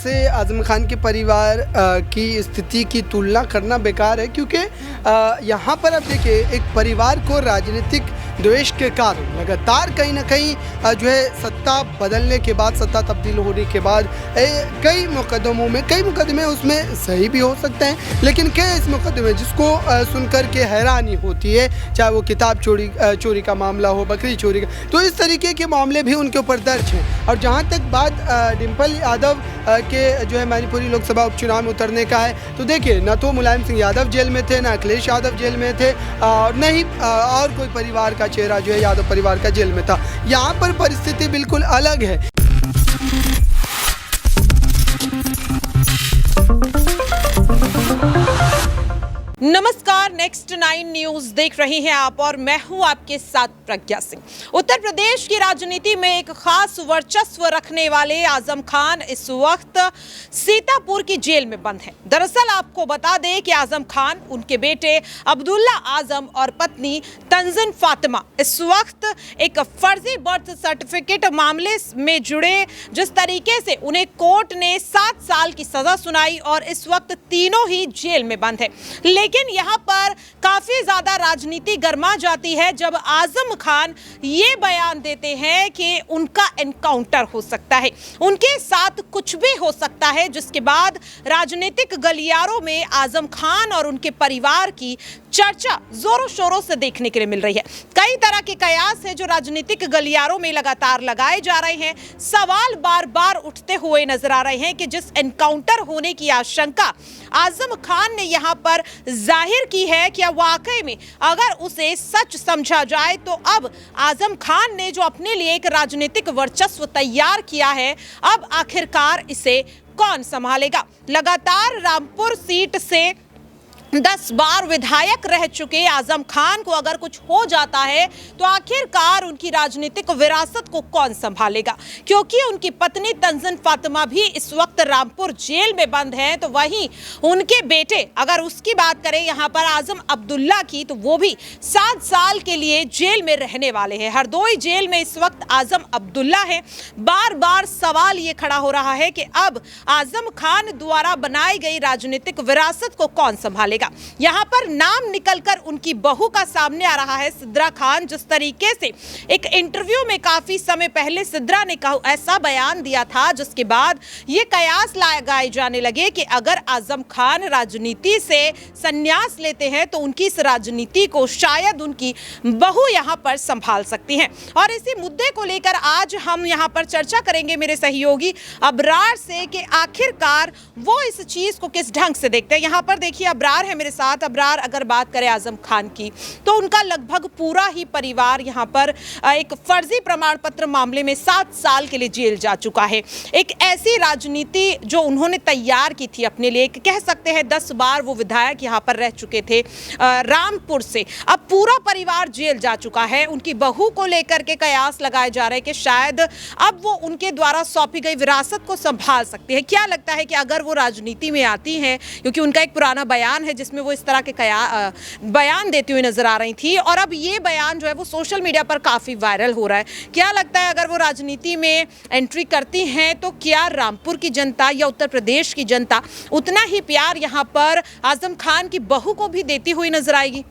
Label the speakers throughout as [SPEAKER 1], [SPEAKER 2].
[SPEAKER 1] से आज़म खान के परिवार की स्थिति की तुलना करना बेकार है, क्योंकि यहाँ पर अब देखिए एक परिवार को राजनीतिक द्वेष के कारण लगातार कहीं ना कहीं जो है सत्ता बदलने के बाद, सत्ता तब्दील होने के बाद कई मुकदमे उसमें सही भी हो सकते हैं, लेकिन कई इस मुकदमे जिसको सुनकर के हैरानी होती है, चाहे वो किताब चोरी का मामला हो, बकरी चोरी का, तो इस तरीके के मामले भी उनके ऊपर दर्ज हैं। और जहाँ तक बात डिम्पल यादव के जो है मैनपुरी लोकसभा उपचुनाव में उतरने का है, तो देखिए न तो मुलायम सिंह यादव जेल में थे, न अखिलेश यादव जेल में थे, और न ही और कोई परिवार का चेहरा जो है यादव परिवार का जेल में था। यहाँ पर परिस्थिति बिल्कुल अलग है।
[SPEAKER 2] नमस्कार, नेक्स्ट 9 न्यूज देख रही हैं आप और मैं हूं आपके साथ प्रज्ञा सिंह। उत्तर प्रदेश की राजनीति में एक खास वर्चस्व रखने वाले आजम खान इस वक्त सीतापुर की जेल में बंद हैं। दरअसल आपको बता दें कि आजम खान, उनके बेटे अब्दुल्ला आजम और पत्नी तंजीन फातिमा इस वक्त एक फर्जी बर्थ सर्टिफिकेट मामले में जुड़े, जिस तरीके से उन्हें कोर्ट ने 7 साल की सजा सुनाई और इस वक्त तीनों ही जेल में बंद है। लेकिन यहाँ पर काफी ज्यादा राजनीति गर्मा जाती है जब आजम खान ये बयान देते हैं कि उनका एनकाउंटर हो सकता है, उनके साथ कुछ भी हो सकता है, जिसके बाद राजनीतिक गलियारों में आजम खान और उनके परिवार की चर्चा जोरों शोरों से देखने के लिए मिल रही है। कई तरह के कयास है जो राजनीतिक गलियारों में लगातार लगाए जा रहे हैं। सवाल बार बार उठते हुए नजर आ रहे हैं कि जिस एनकाउंटर होने की आशंका आजम खान ने यहाँ पर जाहिर की है, क्या वाकई में अगर उसे सच समझा जाए तो अब आजम खान ने जो अपने लिए एक राजनीतिक वर्चस्व तैयार किया है, अब आखिरकार इसे कौन संभालेगा। लगातार रामपुर सीट से 10 बार विधायक रह चुके आजम खान को अगर कुछ हो जाता है तो आखिरकार उनकी राजनीतिक विरासत को कौन संभालेगा, क्योंकि उनकी पत्नी तंजीन फातिमा भी इस वक्त रामपुर जेल में बंद हैं। तो वहीं उनके बेटे, अगर उसकी बात करें यहाँ पर आजम अब्दुल्ला की, तो वो भी 7 साल के लिए जेल में रहने वाले हैं। हरदोई जेल में इस वक्त आजम अब्दुल्ला है। बार बार सवाल ये खड़ा हो रहा है कि अब आजम खान द्वारा बनाई गई राजनीतिक विरासत को कौन संभालेगा। यहाँ पर नाम निकलकर उनकी बहू का सामने आ रहा है, सिद्रा खान। जिस तरीके से एक इंटरव्यू में काफी समय पहले सिद्रा ने ऐसा बयान दिया था, जिसके बाद ये कयास लगाए जाने लगे कि अगर आजम खान राजनीति से संन्यास लेते हैं तो उनकी इस राजनीति को शायद उनकी बहू यहाँ पर संभाल सकती हैं। और इसी मुद्दे को लेकर आज हम यहाँ पर चर्चा करेंगे मेरे सहयोगी अबरार से कि आखिरकार वो इस चीज को किस ढंग से देखते हैं। यहाँ पर देखिए अबरार है मेरे साथ। अबरार, अगर बात करें आजम खान की, तो उनका लगभग पूरा ही परिवार यहाँ पर एक फर्जी प्रमाण पत्र मामले में 7 साल के लिए जेल जा चुका है। एक ऐसी राजनीति जो उन्होंने तैयार की थी अपने लिए, कह सकते हैं 10 बार वो विधायक यहाँ पर रह चुके थे रामपुर से, अब पूरा परिवार जेल जा चुका है। उनकी बहू को लेकर के कयास लगाए जा रहे हैं कि शायद अब वो उनके द्वारा सौंपी गई विरासत को संभाल सकती है। क्या लगता है कि अगर वो राजनीति में आती हैं, क्योंकि उनका एक पुराना बयान है जिसमें वो इस तरह के बयान देती हुई नजर आ रही थी, और अब ये बयान जो है वो सोशल मीडिया पर काफी वायरल हो रहा है, क्या लगता है अगर वो राजनीति में एंट्री करती हैं तो क्या रामपुर की जनता या उत्तर प्रदेश की जनता उतना ही प्यार यहाँ पर आजम खान की बहू को भी देती हुई नजर आएगी?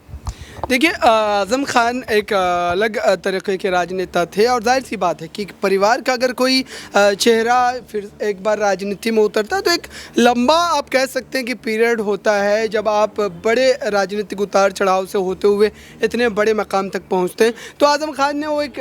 [SPEAKER 1] देखिए, आज़म खान एक अलग तरीके के राजनेता थे, और जाहिर सी बात है कि परिवार का अगर कोई चेहरा फिर एक बार राजनीति में उतरता है तो एक लंबा, आप कह सकते हैं कि पीरियड होता है जब आप बड़े राजनीतिक उतार चढ़ाव से होते हुए इतने बड़े मकाम तक पहुंचते हैं। तो आज़म खान ने वो एक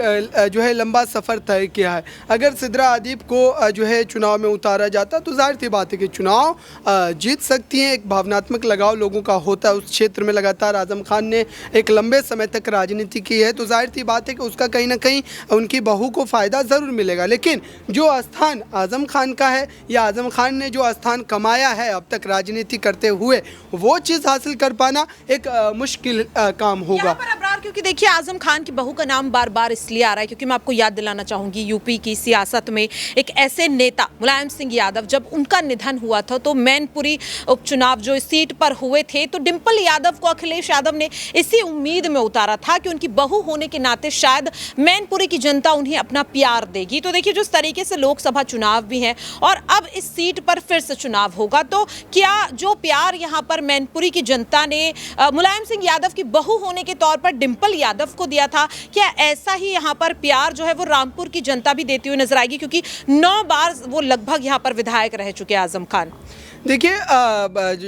[SPEAKER 1] जो है लंबा सफ़र तय किया है। अगर सिद्रा अदीब को जो है चुनाव में उतारा जाता तो जाहिर सी बात है कि चुनाव जीत सकती हैं। एक भावनात्मक लगाव लोगों का होता है उस क्षेत्र में। लगातार आज़म खान ने एक लंबे समय तक राजनीति की है, तो जाहिर सी बात है कि उसका कहीं ना कहीं उनकी बहू को फ़ायदा ज़रूर मिलेगा। लेकिन जो स्थान आज़म खान का है, या आज़म खान ने जो स्थान कमाया है अब तक राजनीति करते हुए, वो चीज़ हासिल कर पाना एक मुश्किल काम होगा।
[SPEAKER 2] क्योंकि देखिए आजम खान की बहू का नाम बार बार इसलिए आ रहा है क्योंकि मैं आपको याद दिलाना चाहूँगी, यूपी की सियासत में एक ऐसे नेता मुलायम सिंह यादव, जब उनका निधन हुआ था तो मैनपुरी उपचुनाव जो इस सीट पर हुए थे, तो डिम्पल यादव को अखिलेश यादव ने इस इसी उम्मीद में उतारा था कि उनकी बहू होने के नाते शायद मैनपुरी की जनता उन्हें अपना प्यार देगी। तो देखिए जिस तरीके से लोकसभा चुनाव भी है और अब इस सीट पर फिर से चुनाव होगा, तो क्या जो प्यार यहां पर मैनपुरी की जनता ने मुलायम सिंह यादव की बहू होने के तौर पर डिंपल यादव को दिया था, क्या ऐसा ही यहां पर प्यार जो है वो रामपुर की जनता भी देती हुई नजर आएगी? क्योंकि 9 बार वो लगभग यहां पर विधायक रह चुके हैं आजम खान।
[SPEAKER 1] देखिए,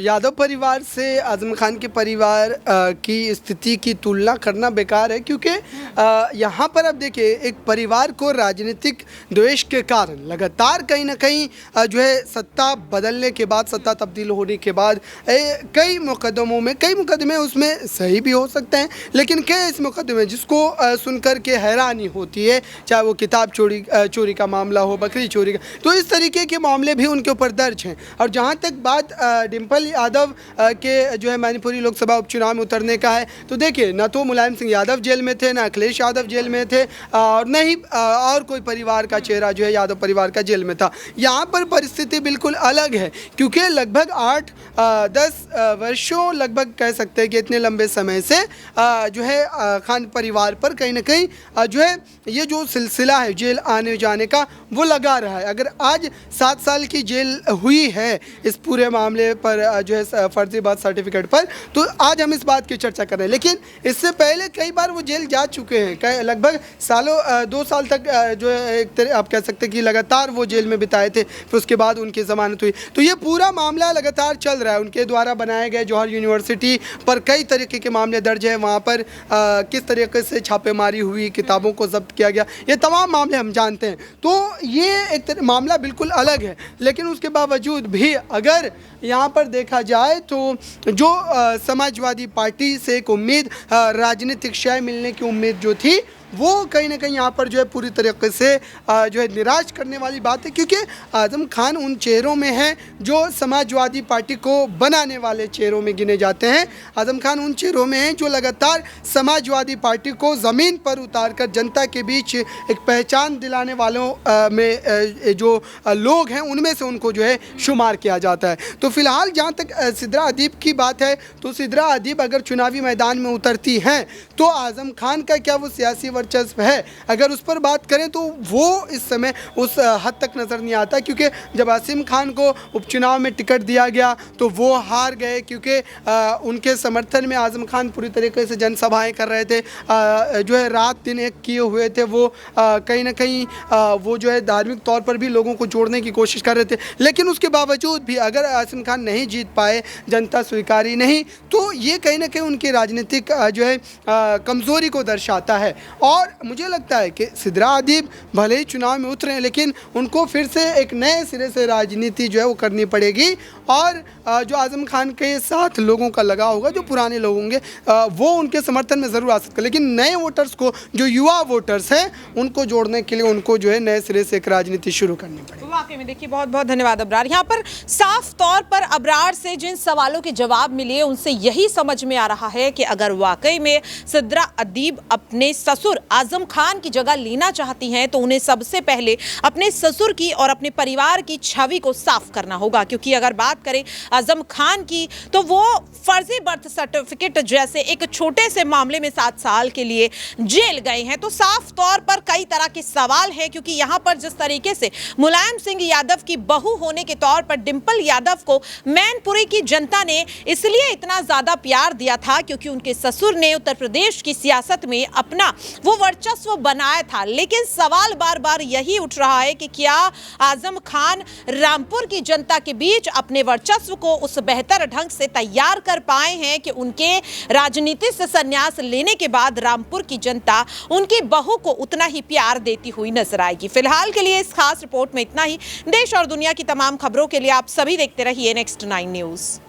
[SPEAKER 1] यादव परिवार से आजम खान के परिवार की स्थिति की तुलना करना बेकार है, क्योंकि यहाँ पर अब देखिए एक परिवार को राजनीतिक द्वेष के कारण लगातार कहीं ना कहीं जो है सत्ता बदलने के बाद, सत्ता तब्दील होने के बाद कई मुकदमे उसमें सही भी हो सकते हैं, लेकिन कई ऐसे मुकदमे जिसको सुनकर के हैरानी होती है, चाहे वो किताब चोरी का मामला हो, बकरी चोरी का, तो इस तरीके के मामले भी उनके ऊपर दर्ज हैं। और जहाँ तक बात डिंपल यादव के जो है मैनपुरी लोकसभा उपचुनाव में उतरने का है, तो देखिए न तो मुलायम सिंह यादव जेल में थे, न अखिलेश यादव जेल में थे, और न ही और कोई परिवार का चेहरा जो है यादव परिवार का जेल में था। यहाँ पर परिस्थिति बिल्कुल अलग है, क्योंकि लगभग 8-10 वर्षों लगभग कह सकते हैं कि इतने लंबे समय से जो है खान परिवार पर कहीं ना कहीं जो है ये जो सिलसिला है जेल आने जाने का वो लगा रहा है। अगर आज 7 साल की जेल हुई है इस पूरे मामले पर जो है फर्जी बर्थ सर्टिफिकेट पर, तो आज हम इस बात की चर्चा कर रहे हैं, लेकिन इससे पहले कई बार वो जेल जा चुके हैं, लगभग 2 साल तक जो है एक तरह आप कह सकते हैं कि लगातार वो जेल में बिताए थे, फिर उसके बाद उनकी ज़मानत हुई। तो ये पूरा मामला लगातार चल रहा है। उनके द्वारा बनाए गए जौहर यूनिवर्सिटी पर कई तरीके के मामले दर्ज हैं, वहाँ पर किस तरीके से छापेमारी हुई, किताबों को जब्त किया गया, ये तमाम मामले हम जानते हैं। तो ये एक मामला बिल्कुल अलग है, लेकिन उसके बावजूद भी अगर यहाँ पर देखा जाए तो जो समाजवादी पार्टी से एक उम्मीद, राजनीतिक शय मिलने की उम्मीद जो थी, वो कहीं ना कहीं यहाँ पर जो है पूरी तरीके से जो है निराश करने वाली बात है, क्योंकि आजम खान उन चेहरों में हैं जो समाजवादी पार्टी को बनाने वाले चेहरों में गिने जाते हैं। आजम खान उन चेहरों में हैं जो लगातार समाजवादी पार्टी को ज़मीन पर उतारकर जनता के बीच एक पहचान दिलाने वालों में जो लोग हैं उनमें से उनको जो है शुमार किया जाता है। तो फिलहाल जहाँ तक सिद्रा अदीब की बात है, तो सिद्रा अदीब अगर चुनावी मैदान में उतरती हैं तो आजम खान का क्या वो सियासी वर्चस्व है, अगर उस पर बात करें तो वो इस समय उस हद तक नज़र नहीं आता, क्योंकि जब आसिम खान को उपचुनाव में टिकट दिया गया तो वो हार गए, क्योंकि उनके समर्थन में आजम खान पूरी तरीके से जनसभाएं कर रहे थे, जो है रात दिन एक किए हुए थे, वो कहीं ना कहीं वो जो है धार्मिक तौर पर भी लोगों को जोड़ने की कोशिश कर रहे थे। लेकिन उसके बावजूद भी अगर आसिम खान नहीं जीत पाए, जनता स्वीकारी नहीं, तो ये कहीं ना कहीं उनकी राजनीतिक जो है कमज़ोरी को दर्शाता है। और मुझे लगता है कि सिद्रा अदीब भले ही चुनाव में उतरे, लेकिन उनको फिर से एक नए सिरे से राजनीति जो है वो करनी पड़ेगी, और जो आजम खान के साथ लोगों का लगा होगा, जो पुराने लोग होंगे, वो उनके समर्थन में ज़रूर आ सकते हैं, लेकिन नए वोटर्स को, जो युवा वोटर्स हैं, उनको जोड़ने के लिए उनको जो है नए सिरे से एक राजनीति शुरू करनी पड़ेगी।
[SPEAKER 2] वाकई में देखिए, बहुत बहुत धन्यवाद अबरार। यहाँ पर साफ तौर पर अबरार से जिन सवालों के जवाब मिले उनसे यही समझ में आ रहा है कि अगर वाकई में सिद्रा अदीब अपने ससुर आजम खान की जगह लेना चाहती हैं तो उन्हें सबसे पहले अपने ससुर की और अपने परिवार की छवि को साफ करना होगा। क्योंकि अगर बात करें आजम खान की, तो वो फर्जी बर्थ सर्टिफिकेट जैसे एक छोटे से मामले में 7 साल के लिए जेल गए हैं। तो साफ तौर पर कई तरह के सवाल हैं, क्योंकि यहाँ पर जिस तरीके से मुलायम सिंह यादव की बहू होने के तौर पर डिंपल यादव को मैनपुरी की जनता ने इसलिए इतना ज्यादा प्यार दिया था क्योंकि उनके ससुर ने उत्तर प्रदेश की सियासत में अपना वो वर्चस्व बनाया था। लेकिन सवाल बार बार यही उठ रहा है कि क्या आजम खान रामपुर की जनता के बीच अपने वर्चस्व को उस बेहतर ढंग से तैयार कर पाए हैं कि उनके राजनीति से संन्यास लेने के बाद रामपुर की जनता उनकी बहू को उतना ही प्यार देती हुई नजर आएगी। फिलहाल के लिए इस खास रिपोर्ट में इतना ही। देश और दुनिया की तमाम खबरों के लिए आप सभी देखते रहिए नेक्स्ट 9 न्यूज़।